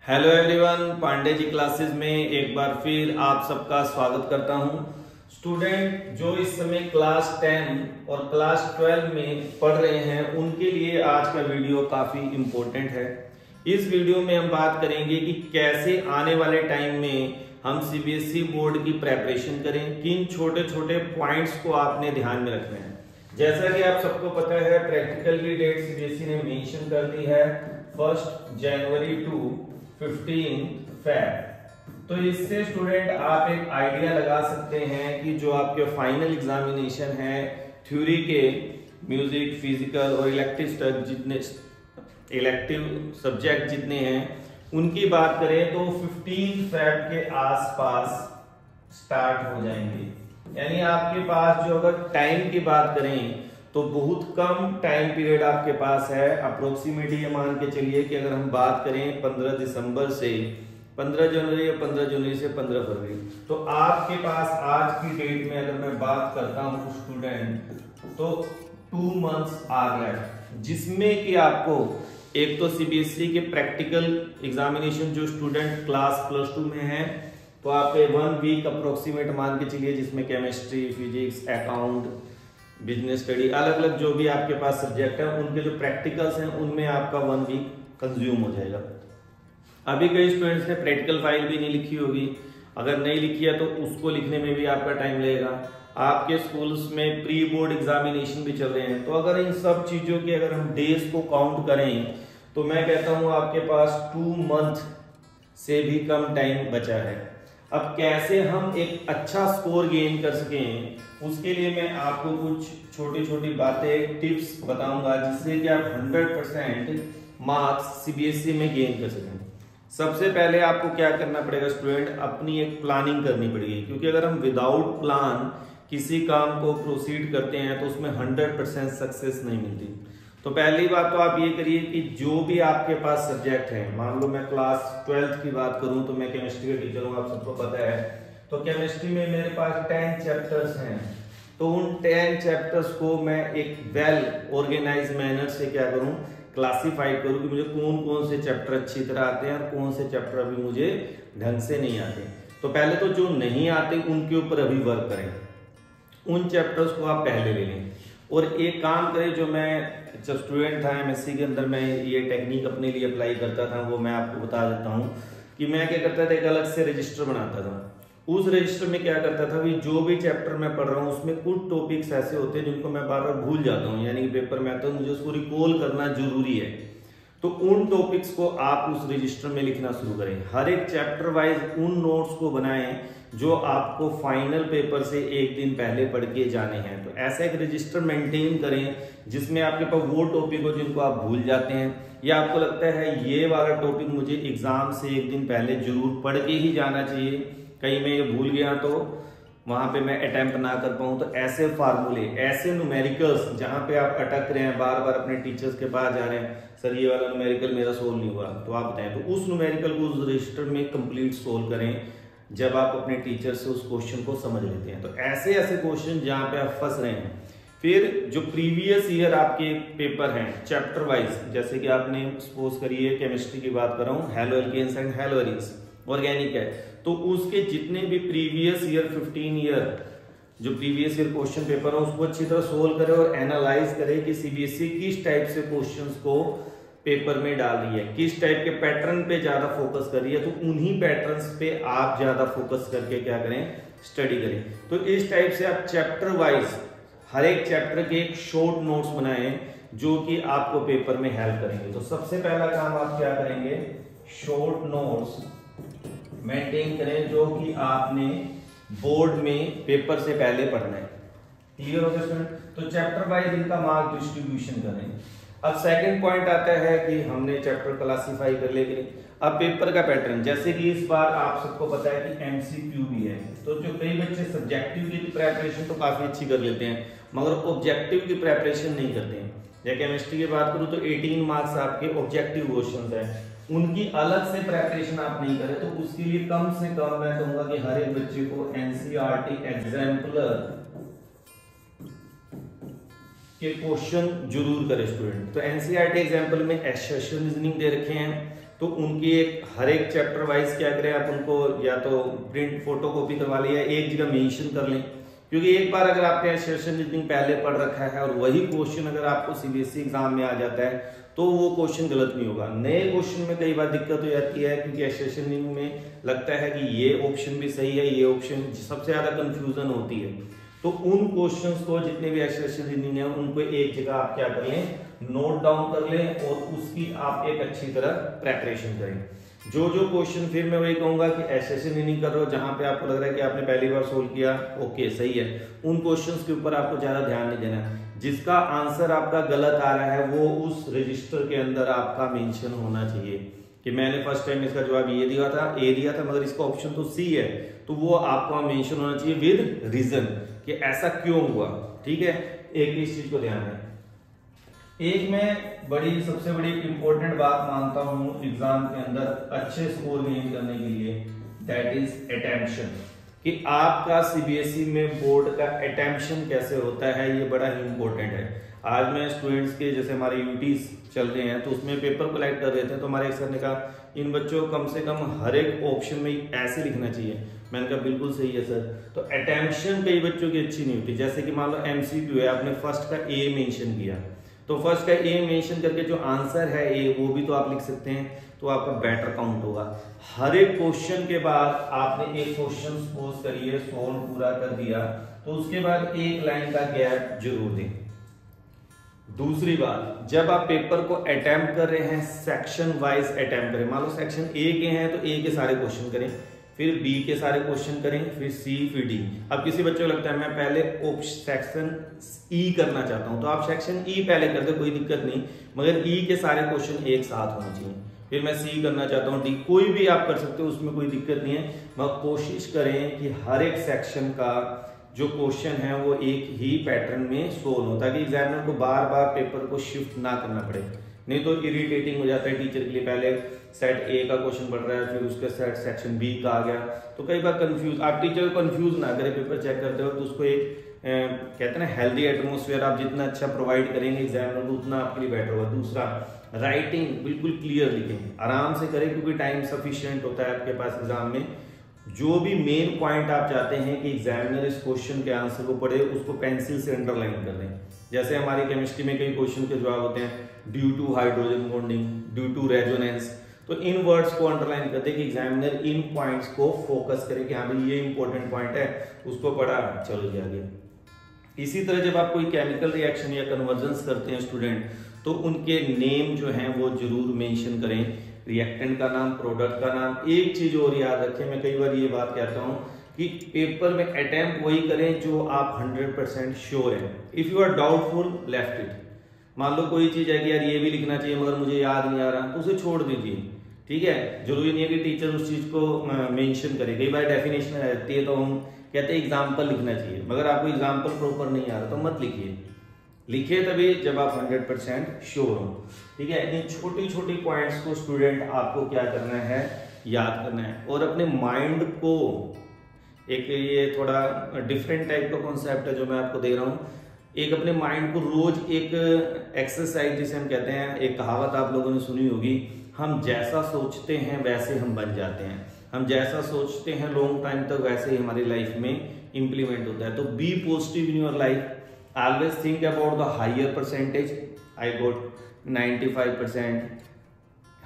Hello everyone, Pandey ji classes में एक बार फिर आप सबका स्वागत करता हूं। स्टूडेंट जो इस समय क्लास 10 और क्लास 12 में पढ़ रहे हैं उनके लिए आज का वीडियो काफी इम्पोर्टेंट है। इस वीडियो में हम बात करेंगे कि कैसे आने वाले टाइम में हम सीबीएसई बोर्ड की प्रेपरेशन करें, किन छोटे छोटे पॉइंट्स को आपने ध्यान में रखना है। जैसा कि आप सबको पता है, प्रैक्टिकल की डेट सीबीएसई ने मेंशन कर दी है 1 जनवरी टू 15 फेब। तो इससे स्टूडेंट आप एक आइडिया लगा सकते हैं कि जो आपके फाइनल एग्जामिनेशन है थ्योरी के म्यूजिक, फिजिकल और इलेक्टिव सब्जेक्ट जितने हैं उनकी बात करें तो 15 फेब के आसपास स्टार्ट हो जाएंगे। यानी आपके पास जो अगर टाइम की बात करें तो बहुत कम टाइम पीरियड आपके पास है। अप्रोक्सीमेटली ये मान के चलिए कि अगर हम बात करें 15 दिसंबर से 15 जनवरी या 15 जनवरी से 15 फरवरी, तो आपके पास आज की डेट में अगर मैं बात करता हूं स्टूडेंट तो 2 मंथ्स आर लेफ्ट, जिसमें कि आपको एक तो सीबीएसई के प्रैक्टिकल एग्जामिनेशन जो स्टूडेंट क्लास +2 में है तो आपके 1 वीक अप्रोक्सीमेट मान के चलिए, जिसमें chemistry, physics, account, business study, अलग अलग जो भी आपके पास सब्जेक्ट है उनके जो प्रैक्टिकल्स हैं उनमें आपका 1 वीक कंज्यूम हो जाएगा। अभी कई स्टूडेंट्स ने प्रैक्टिकल फाइल भी नहीं लिखी होगी, अगर नहीं लिखी है तो उसको लिखने में भी आपका टाइम लगेगा। आपके स्कूल्स में प्री बोर्ड एग्जामिनेशन भी चल रहे हैं, तो अगर इन सब चीजों के अगर हम डेज को काउंट करें तो मैं कहता हूं आपके पास 2 मंथ से भी कम टाइम बचा है। अब कैसे हम एक अच्छा स्कोर गेन कर सकें उसके लिए मैं आपको कुछ छोटी छोटी बातें, टिप्स बताऊंगा जिससे कि आप 100% मार्क्स सीबीएसई में गेन कर सकें। सबसे पहले आपको क्या करना पड़ेगा स्टूडेंट, अपनी एक प्लानिंग करनी पड़ेगी, क्योंकि अगर हम विदाउट प्लान किसी काम को प्रोसीड करते हैं तो उसमें 100% सक्सेस नहीं मिलती। तो पहली बात तो आप ये करिए कि जो भी आपके पास सब्जेक्ट है, मान लो मैं क्लास 12 की बात करूं तो मैं केमिस्ट्री का टीचर हूं, आप सबको पता है। तो केमिस्ट्री में मेरे पास 10 चैप्टर्स हैं, तो उन 10 चैप्टर्स को मैं एक वेल ऑर्गेनाइज मैनर से क्या करूं, क्लासिफाई करूं कि मुझे कौन कौन से चैप्टर अच्छी तरह आते हैं और कौन से चैप्टर अभी मुझे ढंग से नहीं आते। तो पहले तो जो नहीं आते उनके ऊपर अभी वर्क करें, उन चैप्टर्स को आप पहले ले लें। और एक काम करें, जो मैं जब स्टूडेंट था एमएससी के अंदर मैं ये टेक्निक अपने लिए अप्लाई करता था, वो मैं आपको बता देता हूँ कि मैं क्या करता था, एक अलग से रजिस्टर बनाता था। उस रजिस्टर में क्या करता था कि जो भी चैप्टर मैं पढ़ रहा हूँ उसमें कुछ टॉपिक्स ऐसे होते हैं जिनको मैं बार बार भूल जाता हूँ, यानी कि पेपर में आता है मुझे उसको रिकॉल करना जरूरी है। तो उन टॉपिक्स को आप उस रजिस्टर में लिखना शुरू करें। हर एक चैप्टर वाइज उन नोट्स को बनाएं जो आपको फाइनल पेपर से एक दिन पहले पढ़ के जाने हैं। तो ऐसा एक रजिस्टर मेंटेन करें जिसमें आपके पास वो टॉपिक हो जिनको आप भूल जाते हैं, या आपको लगता है ये वाला टॉपिक मुझे एग्जाम से एक दिन पहले जरूर पढ़ के ही जाना चाहिए, कहीं मैं ये भूल गया तो वहां पे मैं अटेम्प्ट ना कर पाऊं। तो ऐसे फार्मूले, ऐसे न्यूमेरिकल्स जहां पे आप अटक रहे हैं, बार बार अपने टीचर्स के पास जा रहे हैं, सर ये वाला न्यूमेरिकल मेरा सोल्व नहीं हुआ, तो आप बताएं, तो उस न्यूमेरिकल को उस रजिस्टर में कंप्लीट सोल्व करें जब आप अपने टीचर से उस क्वेश्चन को समझ लेते हैं। तो ऐसे ऐसे क्वेश्चन जहां पे आप फंस रहे हैं, फिर जो प्रीवियस ईयर आपके पेपर हैं चैप्टर वाइज, जैसे कि आपने सपोज करिए केमिस्ट्री की बात कर रहा हूँ, haloalkanes and haloarenes, organic है, तो उसके जितने भी प्रीवियस ईयर 15 ईयर जो प्रीवियस ईयर क्वेश्चन पेपर है उसको अच्छी तरह सोल्व करें और एनालाइज करें कि सीबीएसई किस टाइप से क्वेश्चंस को पेपर में डाल रही है, किस टाइप के पैटर्न पे ज्यादा फोकस कर रही है। तो उन्हीं पैटर्न्स पे आप ज्यादा फोकस करके क्या करें, स्टडी करें। तो इस टाइप से आप चैप्टर वाइज हर एक चैप्टर के एक शॉर्ट नोट्स बनाएं जो कि आपको पेपर में हेल्प करेंगे। तो सबसे पहला काम आप क्या करेंगे, शॉर्ट नोट्स मेंटेन करें जो कि आपने बोर्ड में पेपर से पहले पढ़ना है। क्लियर हो गया स्टूडेंट? तो चैप्टर वाइज इनका मार्क डिस्ट्रीब्यूशन करें। अब सेकंड पॉइंट आता है कि हमने चैप्टर क्लासिफाई कर लिए। अब पेपर का पैटर्न, जैसे कि इस बार आप सबको पता है कि एमसीक्यू भी है, तो जो कई बच्चे सब्जेक्टिव की प्रेपरेशन तो काफी अच्छी कर लेते हैं मगर ऑब्जेक्टिव की प्रेपरेशन नहीं करते हैं। या केमिस्ट्री की बात करूं तो 18 मार्क्स आपके ऑब्जेक्टिव क्वेश्चंस हैं, उनकी अलग से प्रेपरेशन आप नहीं करें तो उसके लिए कम से कम मैं कहूंगा कि हर एक बच्चे को एनसीईआरटी एग्जाम्पलर के क्वेश्चन जरूर करें स्टूडेंट। तो एनसीईआरटी एग्जाम्पल में एक्सेशन रीजनिंग दे रखे हैं, तो उनकी हर एक चैप्टर वाइज क्या करें आप उनको या तो प्रिंट फोटोकॉपी करवा लें या एक जगह मेंशन कर लें, क्योंकि एक बार अगर आपने एसोसिएशन रीजनिंग पहले पढ़ रखा है और वही क्वेश्चन अगर आपको सीबीएसई एग्जाम में आ जाता है तो वो क्वेश्चन गलत नहीं होगा। नए क्वेश्चन में कई बार दिक्कत हो जाती है, क्योंकि एसोसिएशन रीजनिंग में लगता है कि ये ऑप्शन भी सही है, ये ऑप्शन, सबसे ज्यादा कंफ्यूजन होती है। तो उन क्वेश्चंस को जितने भी एसोसिएशन रीजनिंग है उनको एक जगह आप क्या कर लें, नोट डाउन कर लें और उसकी आप एक अच्छी तरह प्रेपरेशन करें। जो क्वेश्चन, फिर मैं वही कहूंगा कि एसोसिएशन रीजनिंग कर रहे हो जहां पे आपको लग रहा है कि आपने पहली बार सोल्व किया, ओके सही है, उन क्वेश्चंस के ऊपर आपको ज्यादा ध्यान नहीं देना। जिसका आंसर आपका गलत आ रहा है वो उस रजिस्टर के अंदर आपका मेंशन होना चाहिए कि मैंने फर्स्ट टाइम इसका जवाब ये दिया था, ए दिया था, मगर इसका ऑप्शन तो सी है, तो वो आपको मेंशन होना चाहिए विद रीजन कि ऐसा क्यों हुआ। ठीक है, एक इस चीज को ध्यान रखें। एक मैं सबसे बड़ी इंपॉर्टेंट बात मानता हूं एग्जाम के अंदर अच्छे स्कोर गेन करने के लिए, दैट इज अटेम्प्शन, कि आपका सीबीएसई में बोर्ड का अटेम्प्शन कैसे होता है, ये बड़ा ही इंपॉर्टेंट है। आज मैं स्टूडेंट्स के, जैसे हमारे यूटीज चल रहे हैं तो उसमें पेपर कलेक्ट कर रहे थे, तो हमारे एक सर ने कहा इन बच्चों को कम से कम हर एक ऑप्शन में ऐसे लिखना चाहिए। मैंने कहा बिल्कुल सही है सर। तो अटेम्प्शन कई बच्चों की अच्छी नहीं होती, जैसे कि मान लो एमसीक्यू है, आपने फर्स्ट का ए मेंशन किया, तो फर्स्ट का ए मेंशन करके जो आंसर है ए वो भी तो आप लिख सकते हैं, तो आपका बेटर काउंट होगा। हर एक क्वेश्चन के बाद आपने एक क्वेश्चन सपोज करिए सोल्व पूरा कर दिया, तो उसके बाद एक लाइन का गैप जरूर दें। दूसरी बात, जब आप पेपर को अटेम्प्ट कर रहे हैं सेक्शन वाइज अटेम्प्ट करें। मान लो सेक्शन ए के हैं तो ए के सारे क्वेश्चन करें, फिर बी के सारे क्वेश्चन करें, फिर सी, फिर डी। अब किसी बच्चे को लगता है मैं पहले सेक्शन ई करना चाहता हूं, तो आप सेक्शन ई पहले कर दे, कोई दिक्कत नहीं, मगर ई के सारे क्वेश्चन एक साथ होने चाहिए। फिर मैं सी करना चाहता हूं, डी, कोई भी आप कर सकते हो, उसमें कोई दिक्कत नहीं है, मगर कोशिश करें कि हर एक सेक्शन का जो क्वेश्चन है वो एक ही पैटर्न में सोल्व हो, ताकि एग्जामिनर को बार बार पेपर को शिफ्ट ना करना पड़े। नहीं तो इरिटेटिंग हो जाता है टीचर के लिए, पहले सेट ए का क्वेश्चन पढ़ रहा है, फिर उसके सेट सेक्शन बी का आ गया, तो कई बार कंफ्यूज, आप टीचर को कंफ्यूज ना करें पेपर चेक करते हो, तो उसको एक कहते हैं ना हेल्दी एटमोस्फेयर आप जितना अच्छा प्रोवाइड करेंगे एग्जामिनर को उतना आपके लिए बेटर होगा। दूसरा, राइटिंग बिल्कुल क्लियर लिखें, आराम से करें, क्योंकि टाइम सफिशिएंट होता है आपके पास एग्जाम में। जो भी मेन पॉइंट आप चाहते हैं कि एग्जामिनर इस क्वेश्चन के आंसर को पढ़े, उसको पेंसिल से अंडरलाइन कर दें। जैसे हमारी केमिस्ट्री में कई क्वेश्चन के जवाब होते हैं due to hydrogen bonding, due to resonance, तो इन वर्ड्स को अंडरलाइन कर दे कि एग्जामिनर इन पॉइंट्स को फोकस करे कि हाँ भाई ये इंपॉर्टेंट पॉइंट है, उसको पढ़ा, चलो जी आगे। इसी तरह जब आप कोई केमिकल रिएक्शन या कन्वर्जेंस करते हैं स्टूडेंट, तो उनके नेम जो हैं वो जरूर मेंशन करें, रिएक्टेंट का नाम, प्रोडक्ट का नाम। एक चीज और याद रखें, मैं कई बार ये बात कहता हूं कि पेपर में अटेम्प्ट वही करें जो आप 100% श्योर है। If you are doubtful, left it. मान लो कोई चीज है कि यार ये भी लिखना चाहिए मगर मुझे याद नहीं आ रहा, तो उसे छोड़ दीजिए। ठीक है, जरूरी नहीं है कि टीचर उस चीज को मेंशन करे। कई बार डेफिनेशन आ जाती है तो हम कहते हैं एग्जाम्पल लिखना चाहिए, मगर आपको एग्जाम्पल प्रॉपर नहीं आ रहा तो मत लिखिए, लिखिए तभी जब आप 100% श्योर हो। ठीक है, इन छोटी छोटी पॉइंट्स को स्टूडेंट आपको क्या करना है, याद करना है, और अपने माइंड को एक, ये थोड़ा डिफरेंट टाइप का कॉन्सेप्ट है जो मैं आपको दे रहा हूँ, एक अपने माइंड को रोज एक एक्सरसाइज जिसे हम कहते हैं, एक कहावत आप लोगों ने सुनी होगी, हम जैसा सोचते हैं वैसे हम बन जाते हैं। हम जैसा सोचते हैं लॉन्ग टाइम तक वैसे ही हमारी लाइफ में इंप्लीमेंट होता है। तो be positive in your life, always think about the higher percentage. I got 95%,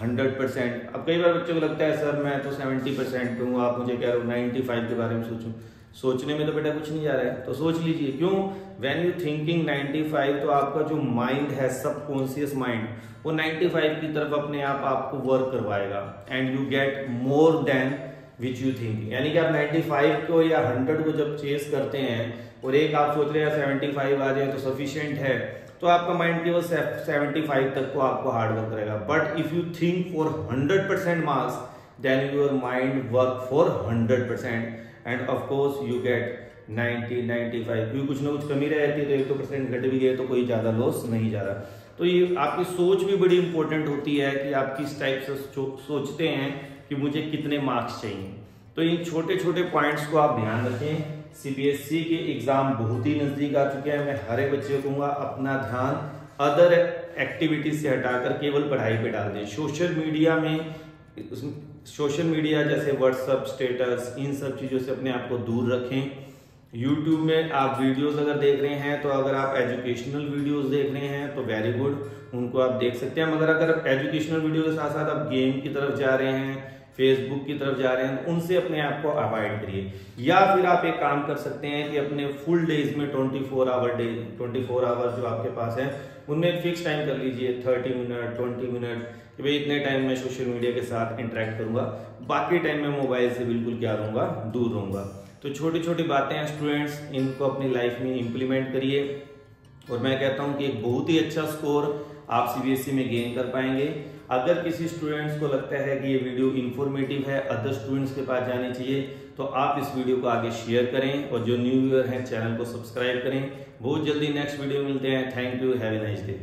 100%। अब कई बार बच्चों को लगता है सर मैं तो 70% पे हूँ, आप मुझे कह रहे हो 95 के बारे में सोचूं। सोचने में तो बेटा कुछ नहीं जा रहा है, तो सोच लीजिए। क्यों? व्हेन यू थिंकिंग 95, तो आपका जो माइंड है, सबकॉन्शियस माइंड, वो 95 की तरफ अपने आप आपको वर्क करवाएगा, and you get more then which you think. यानी कि आप 95 को या 100 को जब चेस करते हैं और एक आप सोच रहे हैं 75 आ जाए तो सफिशिएंट है, तो आपका माइंड केवल 75 तक को आपको हार्ड वर्क करेगा। But if you think for 100% marks, then your mind work for 100%, and of course you get 90, 95। क्योंकि कुछ ना कुछ कमी रहती है, तो 1% घट भी गए तो कोई ज्यादा लॉस नहीं जा रहा। तो ये आपकी सोच भी बड़ी इंपॉर्टेंट होती है कि आप किस टाइप से सोचते हैं कि मुझे कितने मार्क्स चाहिए। तो इन छोटे छोटे पॉइंट्स को आप ध्यान रखें। सीबीएसई के एग्जाम बहुत ही नजदीक आ चुके हैं। मैं हर एक बच्चे को कहूंगा अपना ध्यान अदर एक्टिविटीज से हटाकर केवल पढ़ाई पे डाल दें। सोशल मीडिया में, सोशल मीडिया जैसे व्हाट्सएप स्टेटस, इन सब चीज़ों से अपने आप को दूर रखें। यूट्यूब में आप वीडियोस अगर देख रहे हैं तो अगर आप एजुकेशनल वीडियोस देख रहे हैं तो वेरी गुड, उनको आप देख सकते हैं। मगर अगर एजुकेशनल वीडियो के साथ साथ आप गेम की तरफ जा रहे हैं, फेसबुक की तरफ जा रहे हैं, तो उनसे अपने आप को अवॉइड करिए। या फिर आप एक काम कर सकते हैं कि अपने फुल डेज में 24 आवर जो आपके पास है उनमें एक फिक्स टाइम कर लीजिए, 30 मिनट 20 मिनट, कि भाई इतने टाइम में सोशल मीडिया के साथ इंटरेक्ट करूंगा, बाकी टाइम में मोबाइल से बिल्कुल क्या रहूंगा, दूर रहूंगा। तो छोटी छोटी बातें हैं स्टूडेंट्स, इनको अपनी लाइफ में इंप्लीमेंट करिए और मैं कहता हूं कि एक बहुत ही अच्छा स्कोर आप सीबीएसई में गेन कर पाएंगे। अगर किसी स्टूडेंट्स को लगता है कि ये वीडियो इंफॉर्मेटिव है, अदर स्टूडेंट्स के पास जानी चाहिए, तो आप इस वीडियो को आगे शेयर करें और जो न्यू व्यूअर हैं चैनल को सब्सक्राइब करें। बहुत जल्दी नेक्स्ट वीडियो मिलते हैं। Thank you, have a nice day.